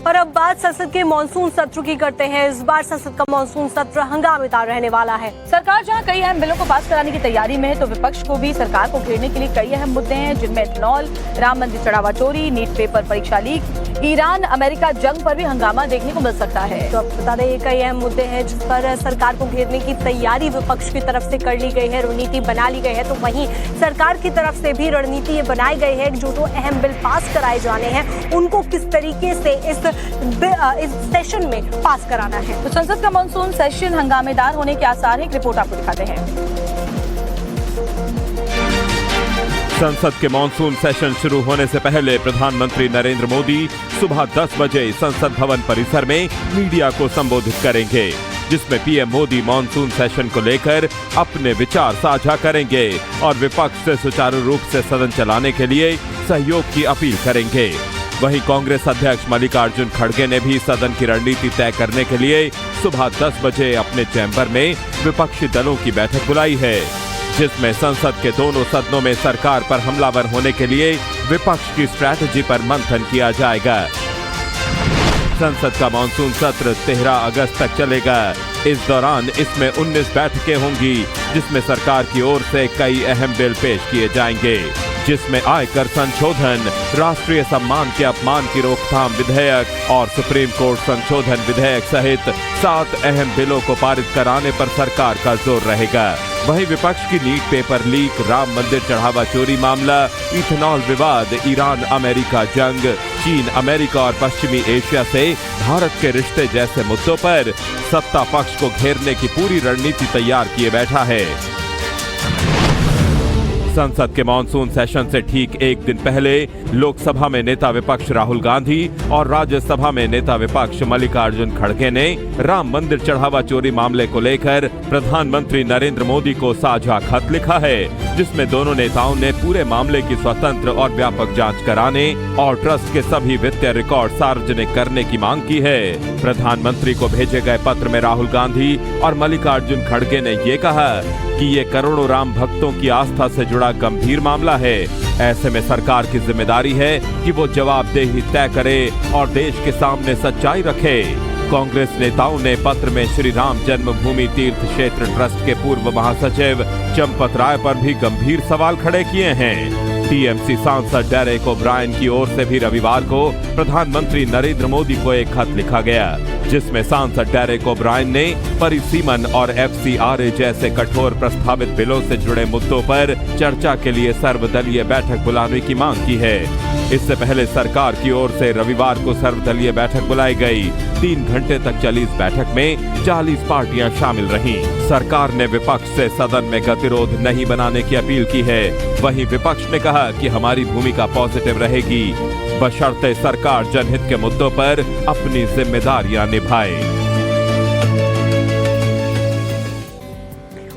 और अब बात संसद के मानसून सत्र की करते हैं। इस बार संसद का मानसून सत्र हंगामेदार रहने वाला है। सरकार जहां कई अहम बिलों को पास कराने की तैयारी में है, तो विपक्ष को भी सरकार को घेरने के लिए कई अहम मुद्दे हैं, जिनमें इथेनॉल, राम मंदिर चढ़ावा चोरी, नीट पेपर परीक्षा लीक, ईरान अमेरिका जंग पर भी हंगामा देखने को मिल सकता है। तो अब बता दें, ये कई अहम मुद्दे हैं जिस पर सरकार को घेरने की तैयारी विपक्ष की तरफ से कर ली गई है, रणनीति बना ली गई है। तो वहीं सरकार की तरफ से भी रणनीति ये बनाई गई है, जो अहम बिल पास कराए जाने हैं उनको किस तरीके से इस सेशन में पास कराना है। तो संसद का मानसून सेशन हंगामेदार होने के आसार हैं। एक रिपोर्ट आपको दिखाते हैं। संसद के मानसून सेशन शुरू होने से पहले प्रधानमंत्री नरेंद्र मोदी सुबह 10 बजे संसद भवन परिसर में मीडिया को संबोधित करेंगे, जिसमें पीएम मोदी मानसून सेशन को लेकर अपने विचार साझा करेंगे और विपक्ष से सुचारू रूप से सदन चलाने के लिए सहयोग की अपील करेंगे। वहीं कांग्रेस अध्यक्ष मल्लिकार्जुन खड़गे ने भी सदन की रणनीति तय करने के लिए सुबह 10 बजे अपने चैम्बर में विपक्षी दलों की बैठक बुलाई है, जिसमें संसद के दोनों सदनों में सरकार पर हमलावर होने के लिए विपक्ष की स्ट्रैटेजी पर मंथन किया जाएगा। संसद का मानसून सत्र 13 अगस्त तक चलेगा। इस दौरान इसमें 19 बैठकें होंगी, जिसमें सरकार की ओर से कई अहम बिल पेश किए जाएंगे, जिसमें आयकर संशोधन, राष्ट्रीय सम्मान के अपमान की रोकथाम विधेयक और सुप्रीम कोर्ट संशोधन विधेयक सहित 7 अहम बिलों को पारित कराने पर सरकार का जोर रहेगा। वहीं विपक्ष की नीट पेपर लीक, राम मंदिर चढ़ावा चोरी मामला, इथेनॉल विवाद, ईरान अमेरिका जंग, चीन अमेरिका और पश्चिमी एशिया से भारत के रिश्ते जैसे मुद्दों पर सत्ता पक्ष को घेरने की पूरी रणनीति तैयार किए बैठा है। संसद के मानसून सेशन से ठीक एक दिन पहले लोकसभा में नेता विपक्ष राहुल गांधी और राज्यसभा में नेता विपक्ष मल्लिकार्जुन खड़गे ने राम मंदिर चढ़ावा चोरी मामले को लेकर प्रधानमंत्री नरेंद्र मोदी को साझा खत लिखा है, जिसमें दोनों नेताओं ने पूरे मामले की स्वतंत्र और व्यापक जांच कराने और ट्रस्ट के सभी वित्तीय रिकॉर्ड सार्वजनिक करने की मांग की है। प्रधानमंत्री को भेजे गए पत्र में राहुल गांधी और मल्लिकार्जुन खड़गे ने ये कहा कि ये करोड़ों राम भक्तों की आस्था से जुड़ा गंभीर मामला है। ऐसे में सरकार की जिम्मेदारी है कि वो जवाबदेही तय करे और देश के सामने सच्चाई रखे। कांग्रेस नेताओं ने पत्र में श्री राम जन्मभूमि तीर्थ क्षेत्र ट्रस्ट के पूर्व महासचिव चंपत राय पर भी गंभीर सवाल खड़े किए हैं। टीएमसी सांसद डेरेक ओब्रायन की ओर से भी रविवार को प्रधानमंत्री नरेंद्र मोदी को एक खत लिखा गया, जिसमें सांसद डेरेक ओब्रायन ने परिसीमन और एफसीआरए जैसे कठोर प्रस्तावित बिलों से जुड़े मुद्दों पर चर्चा के लिए सर्वदलीय बैठक बुलाने की मांग की है। इससे पहले सरकार की ओर से रविवार को सर्वदलीय बैठक बुलाई गई। 3 घंटे तक चली इस बैठक में 40 पार्टियां शामिल रहीं। सरकार ने विपक्ष से सदन में गतिरोध नहीं बनाने की अपील की है। वहीं विपक्ष ने कहा कि हमारी भूमिका पॉजिटिव रहेगी, बशर्ते सरकार जनहित के मुद्दों पर अपनी जिम्मेदारियां निभाए।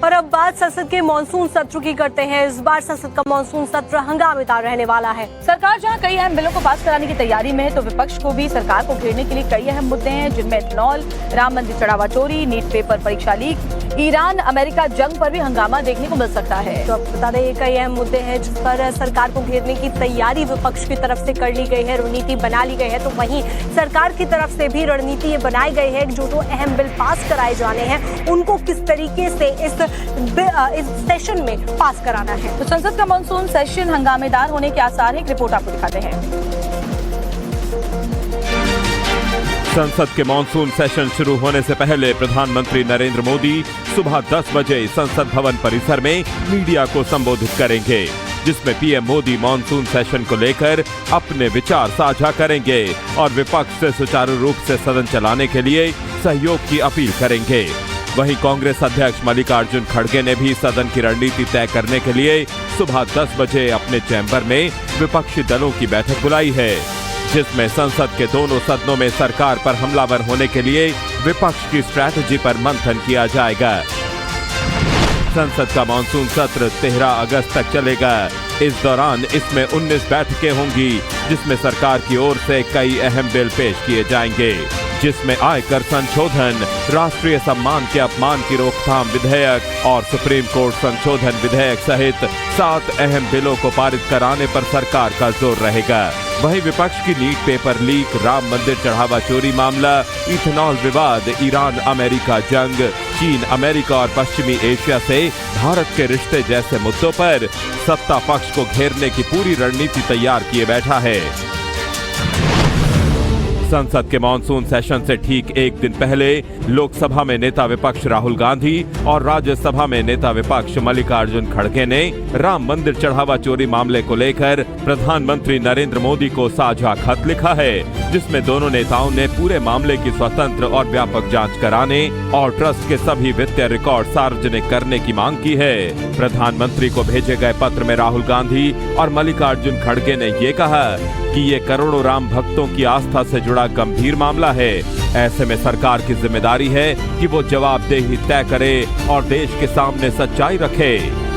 और अब बात संसद के मानसून सत्र की करते हैं। इस बार संसद का मानसून सत्र हंगामेदार रहने वाला है। सरकार जहां कई अहम बिलों को पास कराने की तैयारी में है, तो विपक्ष को भी सरकार को घेरने के लिए कई अहम मुद्दे हैं, जिनमें इथेनॉल, राम मंदिर चढ़ावा चोरी, नीट पेपर परीक्षा लीक, ईरान अमेरिका जंग पर भी हंगामा देखने को मिल सकता है। तो अब बता दें, ये कई अहम मुद्दे हैं जिस पर सरकार को घेरने की तैयारी विपक्ष की तरफ से कर ली गई है, रणनीति बना ली गई है। तो वहीं सरकार की तरफ से भी रणनीति ये बनाई गई है, जो अहम बिल पास कराए जाने हैं उनको किस तरीके से इस सेशन में पास कराना है। तो संसद का मानसून सेशन हंगामेदार होने के आसार हैं। एक रिपोर्ट आपको दिखाते हैं। संसद के मानसून सेशन शुरू होने से पहले प्रधानमंत्री नरेंद्र मोदी सुबह 10 बजे संसद भवन परिसर में मीडिया को संबोधित करेंगे, जिसमें पीएम मोदी मानसून सेशन को लेकर अपने विचार साझा करेंगे और विपक्ष से सुचारू रूप से सदन चलाने के लिए सहयोग की अपील करेंगे। वहीं कांग्रेस अध्यक्ष मल्लिकार्जुन खड़गे ने भी सदन की रणनीति तय करने के लिए सुबह 10 बजे अपने चैम्बर में विपक्षी दलों की बैठक बुलाई है, जिसमें संसद के दोनों सदनों में सरकार पर हमलावर होने के लिए विपक्ष की स्ट्रैटेजी पर मंथन किया जाएगा। संसद का मानसून सत्र 13 अगस्त तक चलेगा। इस दौरान इसमें 19 बैठकें होंगी, जिसमें सरकार की ओर से कई अहम बिल पेश किए जाएंगे, जिसमें आयकर संशोधन, राष्ट्रीय सम्मान के अपमान की रोकथाम विधेयक और सुप्रीम कोर्ट संशोधन विधेयक सहित 7 अहम बिलों को पारित कराने पर सरकार का जोर रहेगा। वहीं विपक्ष की नीट पेपर लीक, राम मंदिर चढ़ावा चोरी मामला, इथेनॉल विवाद, ईरान अमेरिका जंग, चीन अमेरिका और पश्चिमी एशिया से भारत के रिश्ते जैसे मुद्दों पर सत्ता पक्ष को घेरने की पूरी रणनीति तैयार किए बैठा है। संसद के मॉनसून सेशन से ठीक एक दिन पहले लोकसभा में नेता विपक्ष राहुल गांधी और राज्यसभा में नेता विपक्ष मल्लिकार्जुन खड़गे ने राम मंदिर चढ़ावा चोरी मामले को लेकर प्रधानमंत्री नरेंद्र मोदी को साझा खत लिखा है, जिसमें दोनों नेताओं ने पूरे मामले की स्वतंत्र और व्यापक जांच कराने और ट्रस्ट के सभी वित्तीय रिकॉर्ड सार्वजनिक करने की मांग की है। प्रधानमंत्री को भेजे गए पत्र में राहुल गांधी और मल्लिकार्जुन खड़गे ने ये कहा कि ये करोड़ों राम भक्तों की आस्था से जुड़ा गंभीर मामला है। ऐसे में सरकार की जिम्मेदारी है कि वो जवाबदेही तय करे और देश के सामने सच्चाई रखे।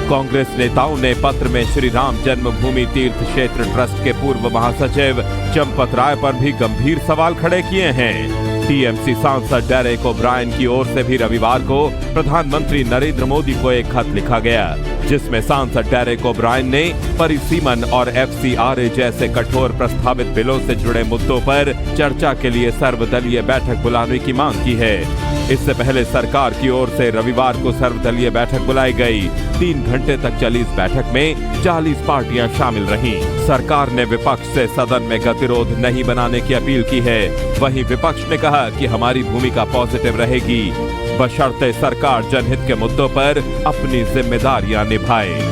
कांग्रेस नेताओं ने पत्र में श्री राम जन्मभूमि तीर्थ क्षेत्र ट्रस्ट के पूर्व महासचिव चंपत राय पर भी गंभीर सवाल खड़े किए हैं। टीएमसी सांसद डेरेक ओब्रायन की ओर से भी रविवार को प्रधानमंत्री नरेंद्र मोदी को एक खत लिखा गया, जिसमें सांसद डेरेक ओब्रायन ने परिसीमन और एफसीआरए जैसे कठोर प्रस्तावित बिलों से जुड़े मुद्दों पर चर्चा के लिए सर्वदलीय बैठक बुलाने की मांग की है। इससे पहले सरकार की ओर से रविवार को सर्वदलीय बैठक बुलाई गई। 3 घंटे तक चली इस बैठक में 40 पार्टियां शामिल रहीं। सरकार ने विपक्ष से सदन में गतिरोध नहीं बनाने की अपील की है। वहीं विपक्ष ने कहा कि हमारी भूमिका पॉजिटिव रहेगी, बशर्ते सरकार जनहित के मुद्दों पर अपनी जिम्मेदारियां निभाए।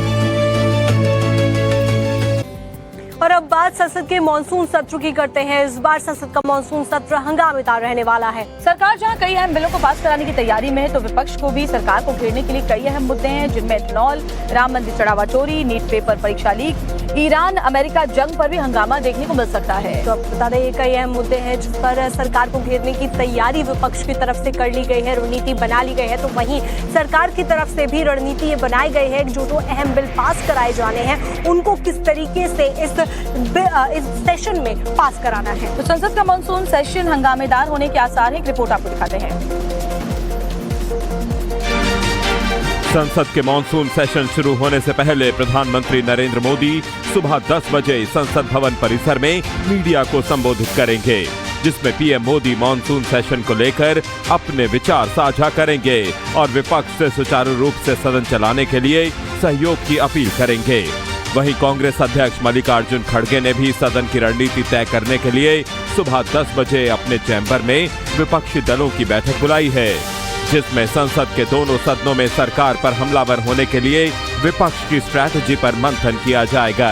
और अब बात संसद के मॉनसून सत्र की करते हैं। इस बार संसद का मॉनसून सत्र हंगामेदार रहने वाला है। सरकार जहां कई अहम बिलों को पास कराने की तैयारी में है, तो विपक्ष को भी सरकार को घेरने के लिए कई अहम मुद्दे हैं, जिनमें इथेनॉल, राम मंदिर चढ़ावा चोरी, नीट पेपर परीक्षा लीक, ईरान अमेरिका जंग पर भी हंगामा देखने को मिल सकता है। तो अब बता दें, ये कई अहम मुद्दे हैं जिस पर सरकार को घेरने की तैयारी विपक्ष की तरफ से कर ली गई है, रणनीति बना ली गई है। तो वहीं सरकार की तरफ से भी रणनीति ये बनाई गई है, जो अहम बिल पास कराए जाने हैं उनको किस तरीके से इस सेशन में पास कराना है। तो संसद का मॉनसून सेशन हंगामेदार होने के आसार हैं, रिपोर्ट आपको दिखाते हैं। संसद के मॉनसून सेशन शुरू होने से पहले प्रधानमंत्री नरेंद्र मोदी सुबह 10 बजे संसद भवन परिसर में मीडिया को संबोधित करेंगे, जिसमें पीएम मोदी मॉनसून सेशन को लेकर अपने विचार साझा करेंगे और विपक्ष से सुचारू रूप से सदन चलाने के लिए सहयोग की अपील करेंगे। वहीं कांग्रेस अध्यक्ष मल्लिकार्जुन खड़गे ने भी सदन की रणनीति तय करने के लिए सुबह 10 बजे अपने चैम्बर में विपक्षी दलों की बैठक बुलाई है, जिसमें संसद के दोनों सदनों में सरकार पर हमलावर होने के लिए विपक्ष की स्ट्रैटेजी पर मंथन किया जाएगा।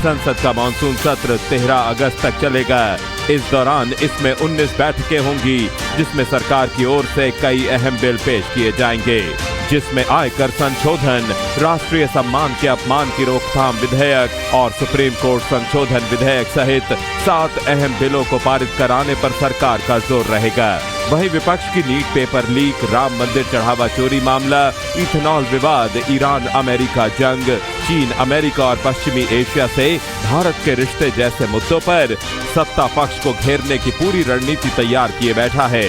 संसद का मॉनसून सत्र 13 अगस्त तक चलेगा। इस दौरान इसमें 19 बैठकें होंगी, जिसमें सरकार की ओर से कई अहम बिल पेश किए जाएंगे, जिसमें आयकर संशोधन, राष्ट्रीय सम्मान के अपमान की रोकथाम विधेयक और सुप्रीम कोर्ट संशोधन विधेयक सहित 7 अहम बिलों को पारित कराने पर सरकार का जोर रहेगा। वहीं विपक्ष की नीट पेपर लीक, राम मंदिर चढ़ावा चोरी मामला, इथेनॉल विवाद, ईरान अमेरिका जंग, चीन अमेरिका और पश्चिमी एशिया से भारत के रिश्ते जैसे मुद्दों पर सत्ता पक्ष को घेरने की पूरी रणनीति तैयार किए बैठा है।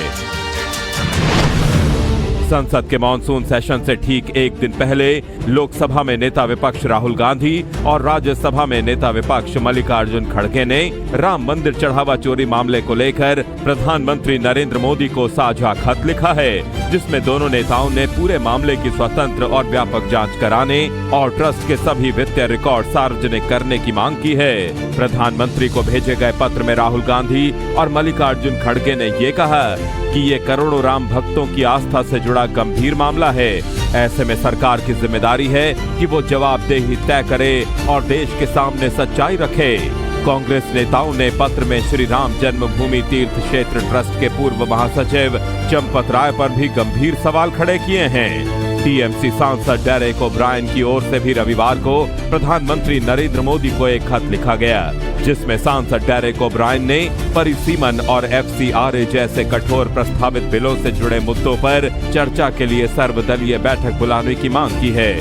संसद के मॉनसून सेशन से ठीक एक दिन पहले लोकसभा में नेता विपक्ष राहुल गांधी और राज्यसभा में नेता विपक्ष मल्लिकार्जुन खड़गे ने राम मंदिर चढ़ावा चोरी मामले को लेकर प्रधानमंत्री नरेंद्र मोदी को साझा खत लिखा है, जिसमें दोनों नेताओं ने पूरे मामले की स्वतंत्र और व्यापक जांच कराने और ट्रस्ट के सभी वित्तीय रिकॉर्ड सार्वजनिक करने की मांग की है। प्रधानमंत्री को भेजे गए पत्र में राहुल गांधी और मल्लिकार्जुन खड़गे ने ये कहा कि ये करोड़ों राम भक्तों की आस्था से जुड़ा गंभीर मामला है। ऐसे में सरकार की जिम्मेदारी है कि वो जवाबदेही तय करे और देश के सामने सच्चाई रखे। कांग्रेस नेताओं ने पत्र में श्री राम जन्मभूमि तीर्थ क्षेत्र ट्रस्ट के पूर्व महासचिव चंपत राय पर भी गंभीर सवाल खड़े किए हैं। टीएमसी सांसद डेरेक ओब्रायन की ओर से भी रविवार को प्रधानमंत्री नरेंद्र मोदी को एक खत लिखा गया, जिसमें सांसद डेरेक ओब्रायन ने परिसीमन और एफसीआरए जैसे कठोर प्रस्तावित बिलों से जुड़े मुद्दों पर चर्चा के लिए सर्वदलीय बैठक बुलाने की मांग की है।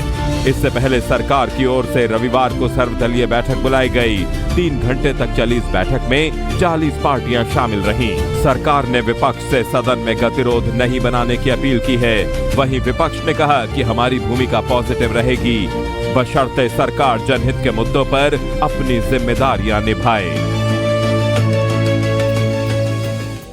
इससे पहले सरकार की ओर से रविवार को सर्वदलीय बैठक बुलाई गई। 3 घंटे तक चली इस बैठक में 40 पार्टियां शामिल रहीं। सरकार ने विपक्ष से सदन में गतिरोध नहीं बनाने की अपील की है। वहीं विपक्ष ने कहा कि हमारी भूमिका पॉजिटिव रहेगी, बशर्ते सरकार जनहित के मुद्दों पर अपनी जिम्मेदारियां निभाए।